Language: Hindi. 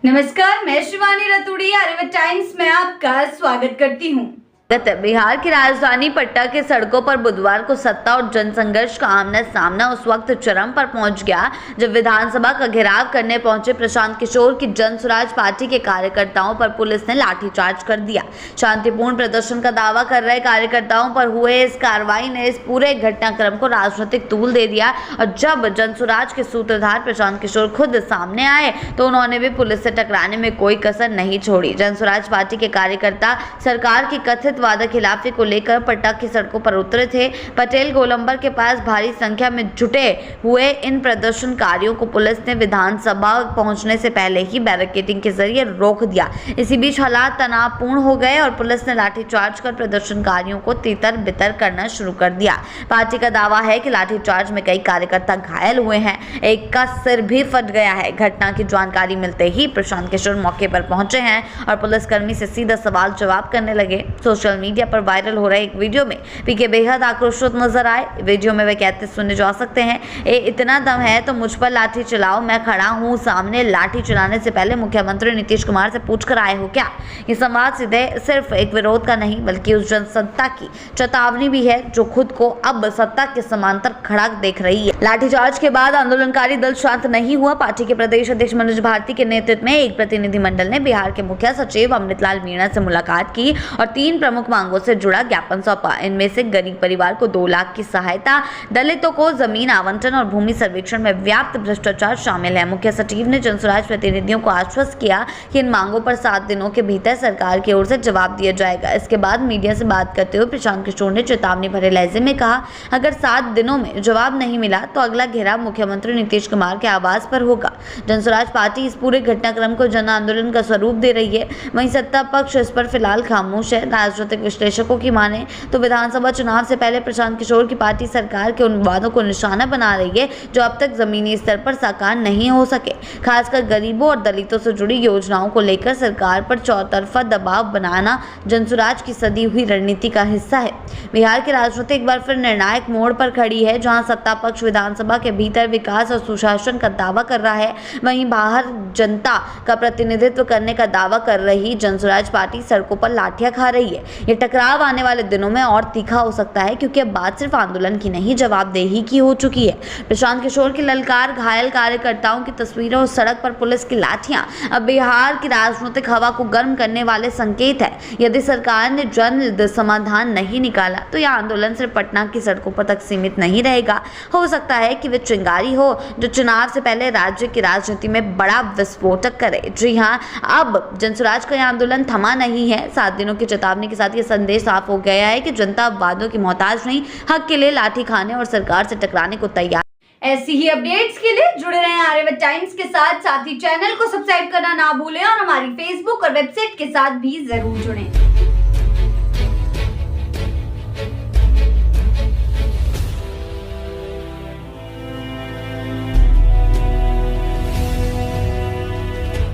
नमस्कार, मैं शिवानी रतूड़ी आर्यभट्ट टाइम्स में आपका स्वागत करती हूँ। बिहार की राजधानी पटना के सड़कों पर बुधवार को सत्ता और जनसंघर्ष का आमना सामना उस वक्त चरम पर पहुंच गया जब विधानसभा का घेराव करने पहुंचे प्रशांत किशोर की जन स्वराज पार्टी के कार्यकर्ताओं पर पुलिस ने लाठीचार्ज कर दिया। शांतिपूर्ण प्रदर्शन का दावा कर रहे कार्यकर्ताओं पर हुए इस कार्रवाई ने इस पूरे घटनाक्रम को राजनीतिक तूल दे दिया और जब जन स्वराज के सूत्रधार प्रशांत किशोर खुद सामने आए तो उन्होंने भी पुलिस से टकराने में कोई कसर नहीं छोड़ी। जन स्वराज पार्टी के कार्यकर्ता सरकार की कथित वादा खिलाफी को लेकर पटना की सड़कों पर उतरे थे। पटेल गोलंबर के पास भारी संख्या में जुटे हुए इन प्रदर्शनकारियों को पुलिस ने विधानसभा पहुंचने से पहले ही बैरिकेडिंग के जरिए रोक दिया। इसी बीच हालात तनावपूर्ण हो गए और पुलिस ने लाठीचार्ज कर प्रदर्शनकारियों को तितर बितर करना शुरू कर दिया। पार्टी का दावा है कि लाठीचार्ज में कई कार्यकर्ता घायल हुए हैं, एक का सिर भी फट गया है। घटना की जानकारी मिलते ही प्रशांत किशोर मौके पर पहुंचे हैं और पुलिसकर्मी से सीधा सवाल जवाब करने लगे। सोशल मीडिया पर वायरल हो रहे एक वीडियो में पीके बेहद आक्रोशित नजर आए। वीडियो में वे कहते सुने जा सकते हैं, इतना दम है तो मुझ पर लाठी चलाओ, मैं खड़ा हूं सामने। लाठी चलाने से पहले मुख्यमंत्री नीतीश कुमार से पूछकर आए हो क्या? ये संवाद सीधे सिर्फ एक विरोध का नहीं बल्कि उस जनसत्ता की चेतावनी भी है जो खुद को अब सत्ता के समांतर खड़ा देख रही है। लाठीचार्ज के बाद आंदोलनकारी दल शांत नहीं हुआ। पार्टी के प्रदेश अध्यक्ष मनोज भारती के नेतृत्व में एक प्रतिनिधिमंडल ने बिहार के मुख्य सचिव अमृतलाल मीणा से मुलाकात की और 3 प्रमुख मांगों से जुड़ा ज्ञापन सौंपा। इनमें से गरीब परिवार को 2 लाख की सहायता, दलितों को जमीन आवंटन और भूमि सर्वेक्षण में व्याप्त भ्रष्टाचार शामिल है। मुख्य सचिव ने जनस्वराज प्रतिनिधियों को आश्वस्त किया कि इन मांगों पर 7 दिनों के भीतर सरकार की ओर से जवाब दिया जाएगा। इसके बाद मीडिया से बात करते हुए प्रशांत किशोर ने चेतावनी भरे लहजे में कहा, अगर 7 दिनों में जवाब नहीं मिला तो अगला घेराव मुख्यमंत्री नीतीश कुमार के आवास पर होगा। जनस्वराज पार्टी इस पूरे घटनाक्रम को जन आंदोलन का स्वरूप दे रही है। वहीं सत्ता पक्ष इस पर फिलहाल खामोश है। राजनीतिक विश्लेषकों की माने तो विधानसभा चुनाव से पहले प्रशांत किशोर की पार्टी सरकार के उन वादों को निशाना बना रही है जो अब तक जमीनी स्तर पर साकार नहीं हो सके। खासकर गरीबों और दलितों से जुड़ी योजनाओं को लेकर सरकार पर चौतरफा दबाव बनाना जनस्वराज की सदी हुई रणनीति का हिस्सा है। बिहार की राजनीति एक बार फिर निर्णायक मोड़ पर खड़ी है। जहां सत्ता पक्ष विधानसभा के भीतर विकास और सुशासन का दावा कर रहा है, वहीं बाहर जनता का प्रतिनिधित्व करने का दावा कर रही जनस्वराज पार्टी सड़कों पर लाठियां खा रही है। ये टकराव आने वाले दिनों में और तीखा हो सकता है क्योंकि अब बात सिर्फ आंदोलन की नहीं, जवाबदेही की हो चुकी है। प्रशांत किशोर की ललकार, घायल कार्यकर्ताओं की तस्वीरें और सड़क पर पुलिस की लाठियां अब बिहार की राजनीतिक हवा को गर्म करने वाले संकेत है। यदि सरकार ने जल्द समाधान नहीं निकाला तो यह आंदोलन सिर्फ पटना की सड़कों पर तक सीमित नहीं रहेगा। हो सकता है कि वे चिंगारी हो जो चुनाव से पहले राज्य की राजनीति में बड़ा विस्फोटक करे। जी हाँ, अब जनस्वराज का यह आंदोलन थमा नहीं है। 7 दिनों की चेतावनी के साथ ये संदेश साफ हो गया है कि जनता वादों की मोहताज नहीं, हक के लिए लाठी खाने और सरकार से टकराने को तैयार। ऐसी ही अपडेट्स के लिए जुड़े रहें आर्यभट्ट टाइम्स के साथ ही चैनल को सब्सक्राइब करना ना भूलें और हमारी फेसबुक और वेबसाइट के साथ भी जरूर जुड़ें।